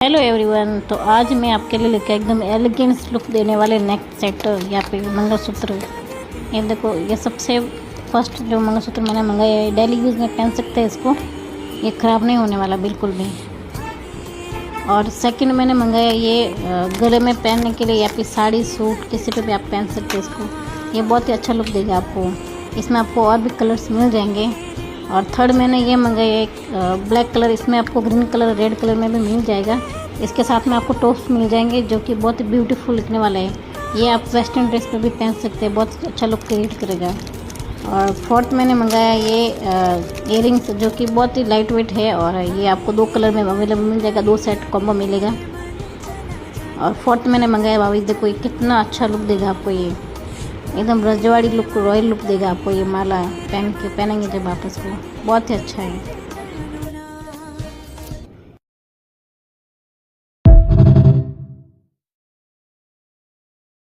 Hello everyone, तो आज मैं आपके लिए लेकर एकदम एलिगेंस लुक देने वाले नेक सेट या फिर मंगलसूत्र। ये देखो, ये सबसे फर्स्ट जो मंगलसूत्र मैंने मंगाया है, डेली यूज़ में पहन सकते हैं इसको, ये ख़राब नहीं होने वाला बिल्कुल भी। और सेकंड मैंने मंगाया ये गले में पहनने के लिए या फिर साड़ी सूट किसी पे भी आप पहन सकते हैं इसको। ये बहुत ही अच्छा लुक देगा आपको। इसमें आपको और भी कलर्स मिल जाएंगे। और थर्ड मैंने ये मंगाया एक ब्लैक कलर, इसमें आपको ग्रीन कलर रेड कलर में भी मिल जाएगा। इसके साथ में आपको टॉप्स मिल जाएंगे जो कि बहुत ही ब्यूटीफुल दिखने वाला है। ये आप वेस्टर्न ड्रेस पे भी पहन सकते हैं, बहुत अच्छा लुक क्रिएट करेगा। और फोर्थ मैंने मंगाया ये इयररिंग्स जो कि बहुत ही लाइट वेट है, और ये आपको 2 कलर में अवेलेबल मिल जाएगा, 2 सेट कॉम्बो मिलेगा। और फोर्थ मैंने मंगाया भाभी, देखो ये कितना अच्छा लुक देगा आपको। ये एकदम रजवाड़ी लुक, रॉयल लुक देगा आपको। ये माला पहनेंगे जब आप इसको, बहुत ही अच्छा है।